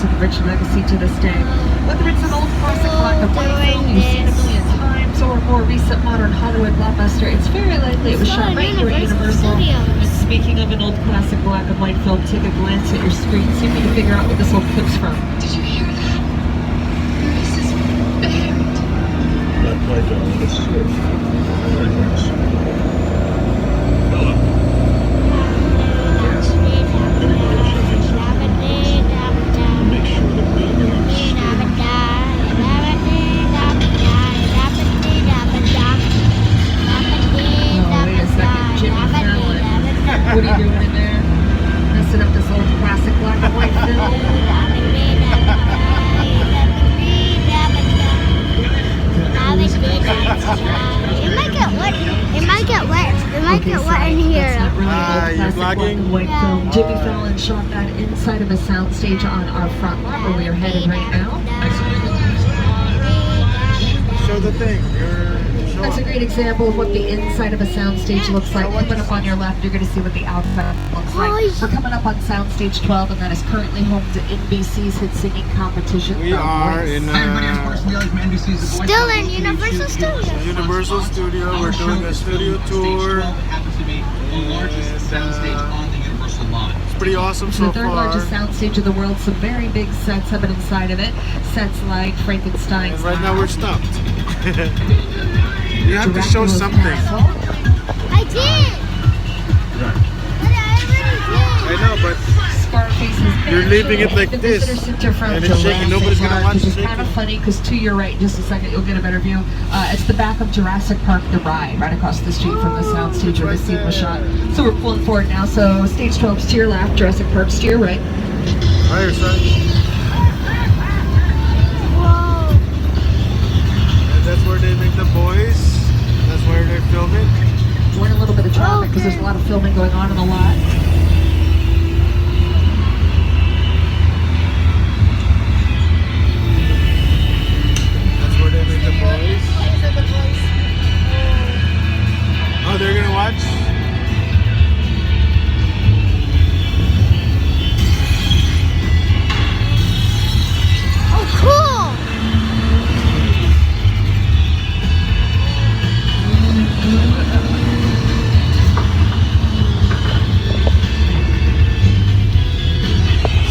use and rich legacy to this day. Whether it's an old classic black and white film you've seen a million times or a more recent modern Hollywood blockbuster, it's very likely it was shot right here at Universal. And speaking of an old classic black and white film, take a glance at your screen, see if you can figure out what this old clip's from. Did you hear that? This is buried. Not quite done. It's pretty much. Hello. Yes. Everybody should be to make sure that we Oh, wait a second, Jimmy Fallon. What are you doing in there? Messing up this old classic black and white film? It might get wet. It might get wet. It might get wet in here. That's not really an you're old classic black vlogging? and white film. Jimmy Fallon shot that inside of a soundstage on our front lot where we are headed right now. show the thing. That's a great example of what the inside of a soundstage looks like. Coming up on your left, you're going to see what the outside looks like. We're coming up on Soundstage 12, and that is currently home to NBC's hit singing competition. We are in Still in Universal Studios. Universal Studio. We're doing a studio tour. It's pretty awesome It's so the third far. largest soundstage of the world. Some very big sets have been inside of it. Sets like Frankenstein's. And right now we're stopped. You have to show Dracula's something. Castle. I did. But I already I know, but Scarface's You're leaving it like the this, visitor center from and it's shaking. Jurassic Nobody's gonna Park, watch which it is kind shaking. of funny because to your right, in just a second, you'll get a better view. It's the back of Jurassic Park, the ride, right across the street from the soundstage where the scene was shot. So we're pulling forward now. So stage 12's to your left, Jurassic Park's to your right. Right, son. Whoa. And that's where they make the boys. That's where they film it. We're in a little bit of traffic because there's a lot of filming going on in the lot. That's where they make the boys. Oh, they're gonna watch? Oh, cool.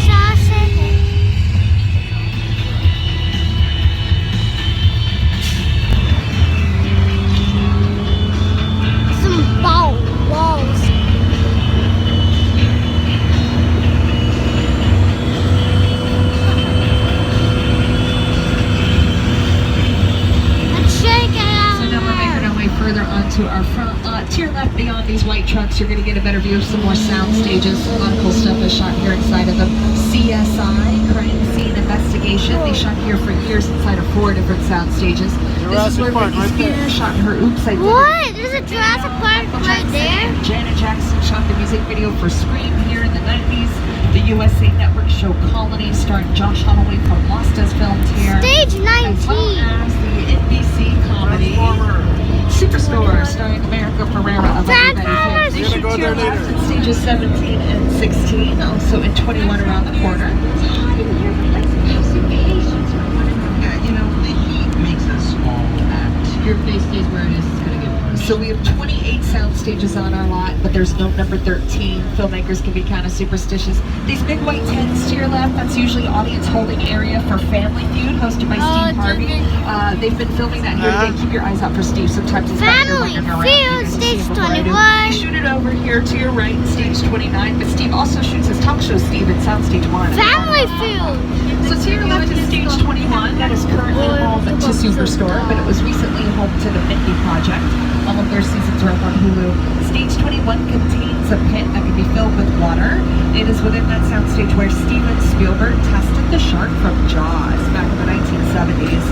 Sausage. Some balls. Let's shake it out. So now we're making our way further onto our front lot. To your left, beyond these white trucks, you're going to get a better view of some more sound stages. A lot of cool stuff is shot here inside of them. CSI, Crime Scene Investigation. They shot here for years inside of 4 different sound stages. This is where Jurassic Park, Britney right there. Spears shot her Oops, I Did It. What? There's a Jurassic Park right there. Janet Jackson shot the music video for Scream here in the 90s. The USA Network show Colony, starring Josh Holloway from Lost, is filmed here. Stage As well 19. as the NBC comedy Superstore, starring America Ferrera of Transformers! Everybody Hits. They We're shoot gonna go here there last later. in stages 17 and 16, also in 21 around the corner. Yeah, you know, the heat makes us all act. Your face stays where it is, it's gonna get worse. So we have 28 sound stages on our lot, but there's no number 13. Filmmakers can be kind of superstitious. These big white tents to your left, that's usually audience holding area for Family Feud, hosted by Steve Harvey. They've been filming that here today. Keep your eyes out for Steve. Sometimes it's back there Family running around. Feud, You're gonna see stage him before I do. 21. We shoot it over here to your right, stage 29, but Steve also shoots his talk show, Steve, at Soundstage 1. Family Feud. So to your left is stage 21. That is currently home to Superstore, but it was recently home to the Mindy Project. All of their seasons are up on Hulu. Stage 21 contains a pit that can be filled with water. It is within that soundstage where Steven Spielberg tested the shark from Jaws back in the 1970s.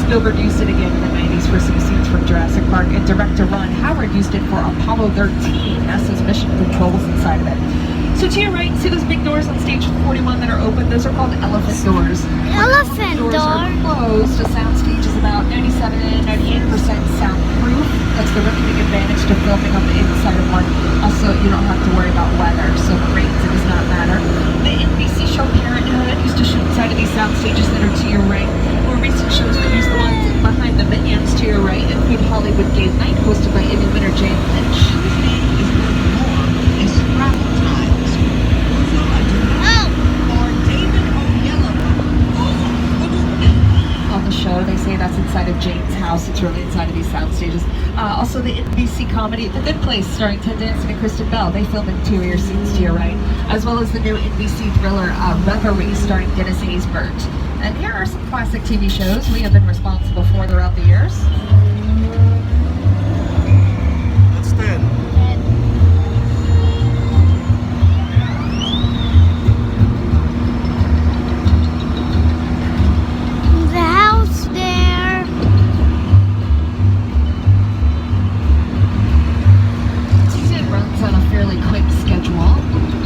Spielberg used it again in the 90s for some scenes from Jurassic Park, and director Ron Howard used it for Apollo 13, NASA's mission controls inside of it. So to your right, see those big doors on stage 41 that are open? Those are called elephant doors. Elephant Doors door. are closed. A soundstage is about 97-98% soundproof. That's the really big advantage to filming on the inside of one. Also, you don't have to worry about weather, so if it rains, it does not matter. The NBC show Parenthood used to shoot inside of inside of Jane's house. It's really inside of these sound stages. Also, the NBC comedy The Good Place, starring Ted Danson and Kristen Bell. They filmed interior scenes to your right, as well as the new NBC thriller Reverie, starring Dennis Haysbert. And here are some classic TV shows we have been responsible for throughout the years. That's 10. The house there. It runs on a fairly quick schedule.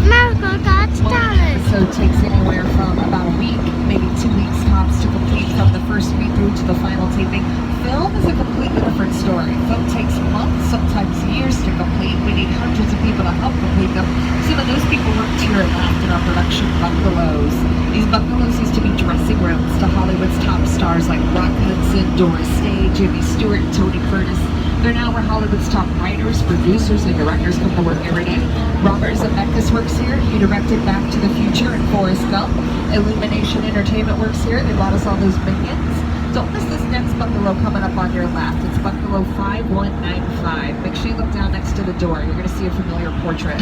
America Got One Talent. episode takes anywhere from about a week, maybe 2 weeks tops to complete, from the first read through to the final taping. Film is a completely different story. Film takes months, sometimes years to complete. We need hundreds of people to help complete them. Some of those people work to your left in our production bungalows. These bungalows used to be dressing rooms to Hollywood's top stars like Rock Hudson, Doris Day, Jimmy Stewart, and Tony Curtis. They're now where Hollywood's top writers, producers, and directors come to work every day. Robert Zemeckis works here. He directed Back to the Future and Forrest Gump. Illumination Entertainment works here. They bought us all those Minions. Don't miss this next bungalow coming up on your left. It's bungalow 5195. Make sure you look down next to the door. You're going to see a familiar portrait.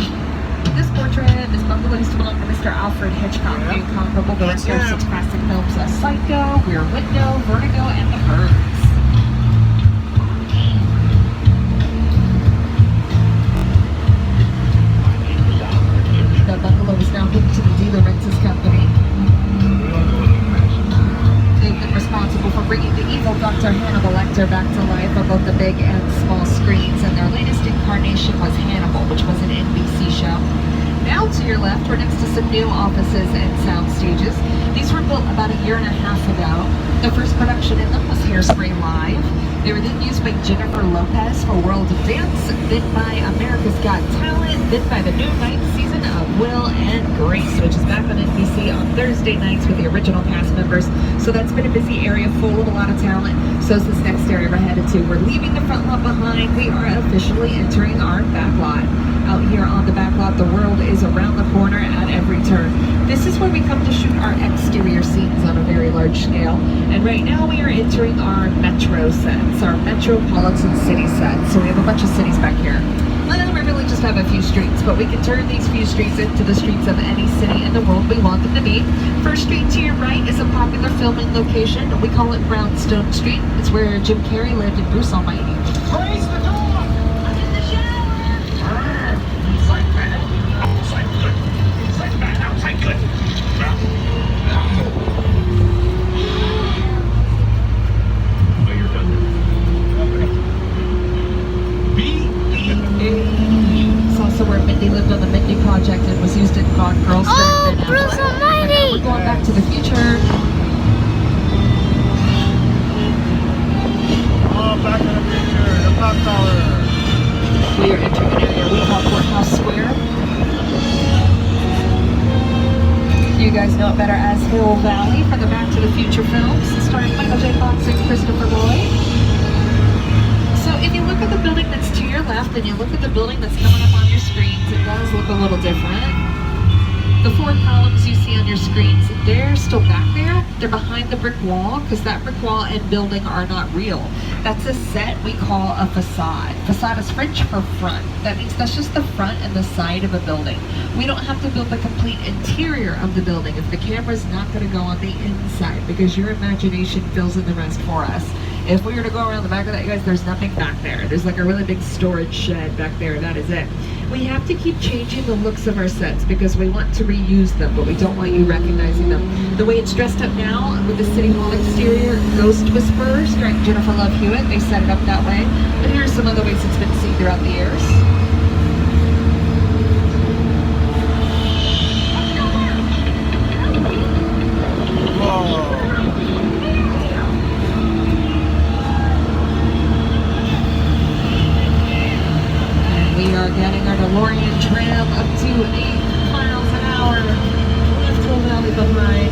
This bungalow used to belong to Mr. Alfred Hitchcock, the incomparable director of such classic films as Psycho, Rear Window, Vertigo, and The Birds. The bungalow is now hooked to the Dealer Rentals Company. They've been responsible for bringing the evil Dr. Hannibal Lecter back to life on both the big and small screens, and their latest incarnation was Hannibal, which was an NBC show. Now to your left, we're next to some new offices and sound stages. These were built about a year and a half ago. The first production in them was Hairspray Live. They were then used by Jennifer Lopez for World of Dance, then by America's Got Talent, then by the new ninth season of Will and Grace, which is back on NBC on Thursday nights with the original cast members. So that's been a busy area full of a lot of talent. So is this next area we're headed to. We're leaving the front lot behind. We are officially entering our back lot. Out here on the back lot, the world is around the corner at every turn. This is where we come to shoot our exterior scenes on a very large scale. And right now we are entering our metro sets, our metropolitan city sets. So we have a bunch of cities back here. Well, we really just have a few streets, but we can turn these few streets into the streets of any city in the world we want them to be. First street to your right is a popular filming location. We call it Brownstone Street. It's where Jim Carrey lived in Bruce Almighty. Praise the dog! I'm in the shower! Inside bad, outside good. Inside bad, outside good. Oh, you're done. It's also where Mindy lived on the Mindy Project and was used in Gone Girl Strip. Oh, and Bruce And now Almighty! we're going back to the future. Oh, Back to the Future, the clock tower. We are entering an area we call Courthouse Square. You guys know it better as Hill Valley for the Back to the Future films, starring Michael J. Fox and Christopher Lloyd. So if you look at the building that's to your left and you look at the building that's coming up on your screens, it does look a little different. The four columns you see on your screens, they're still back there. They're behind the brick wall because that brick wall and building are not real. That's a set we call a facade. Facade is French for front. That means that's just the front and the side of a building. We don't have to build the complete interior of the building if the camera's not going to go on the inside because your imagination fills in the rest for us. If we were to go around the back of that, you guys, there's nothing back there. There's like a really big storage shed back there. That is it. We have to keep changing the looks of our sets because we want to reuse them, but we don't want you recognizing them. The way it's dressed up now with the City Hall exterior, Ghost Whisperer, starring Jennifer Love Hewitt, they set it up that way. But here's some other ways it's been seen throughout the years. We are getting our DeLorean tram up to 8 miles an hour. Left Hill Valley behind.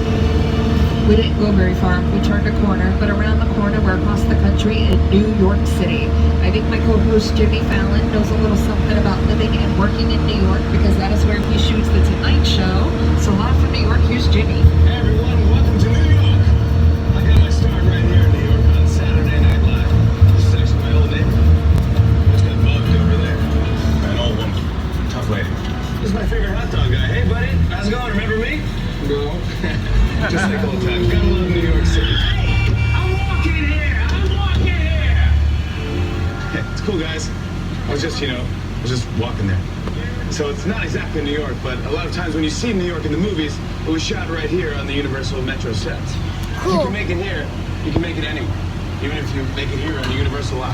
We didn't go very far. We turned a corner, but around the corner we're across the country in New York City. I think my co-host Jimmy Fallon knows a little something about living and working in New York because that is where he shoots the Tonight Show. So live from New York, here's Jimmy. Hey everyone, welcome to New York. I got my start right here in New York on Saturday it's not exactly New York, but a lot of times when you see New York in the movies, it was shot right here on the Universal Metro sets. If you Cool. can make it here, you can make it anywhere, even if you make it here on the Universal lot.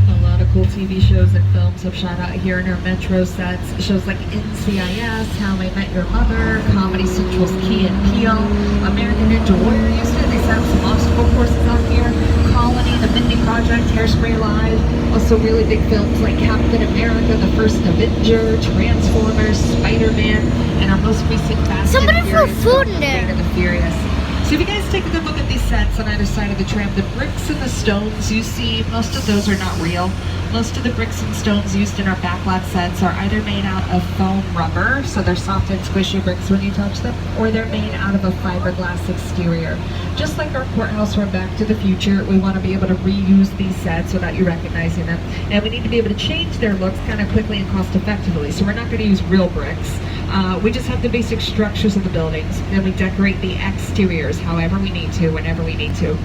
A lot of cool TV shows and films have shot out here in our Metro sets. Shows like NCIS, How I Met Your Mother, Comedy Central's Key and Peele, American Ninja Warrior used to. They set up some obstacle courses out here. Colony, The Mindy Project, Hairspray Live. Also really big films like Captain America, The First Avenger, Transformers, Spider-Man, and our most recent Fast Somebody and threw Furious food film, in there. Fate of the Furious. So if you guys take a good look at these sets on either side of the tram, the bricks and the stones you see, most of those are not real. Most of the bricks and stones used in our backlot sets are either made out of foam rubber, so they're soft and squishy bricks when you touch them, or they're made out of a fiberglass exterior. Just like our courthouse from Back to the Future, we want to be able to reuse these sets without you recognizing them. And we need to be able to change their looks kind of quickly and cost effectively. So we're not going to use real bricks. We just have the basic structures of the buildings. Then we decorate the exteriors however we need to, whenever we need to.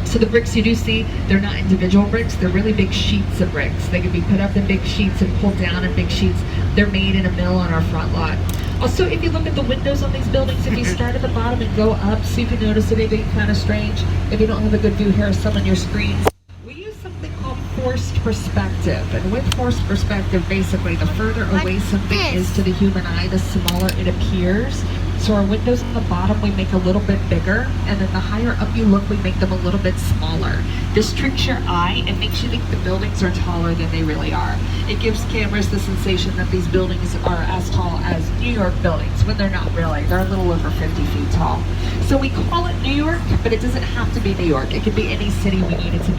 So the bricks you do see, they're not individual bricks, they're really big sheets of bricks. They can be put up in big sheets and pulled down in big sheets. They're made in a mill on our front lot. Also, if you look at the windows on these buildings, if you start at the bottom and go up, so you can notice anything kind of strange. If you don't have a good view here of some on your screens, we use something called forced perspective. And with forced perspective, basically, the further away something is to the human eye, the smaller it appears. So our windows on the bottom we make a little bit bigger, and then the higher up you look we make them a little bit smaller. This tricks your eye and makes you think the buildings are taller than they really are. It gives cameras the sensation that these buildings are as tall as New York buildings, when they're not really. They're a little over 50 feet tall. So we call it New York, but it doesn't have to be New York. It could be any city we need it to be.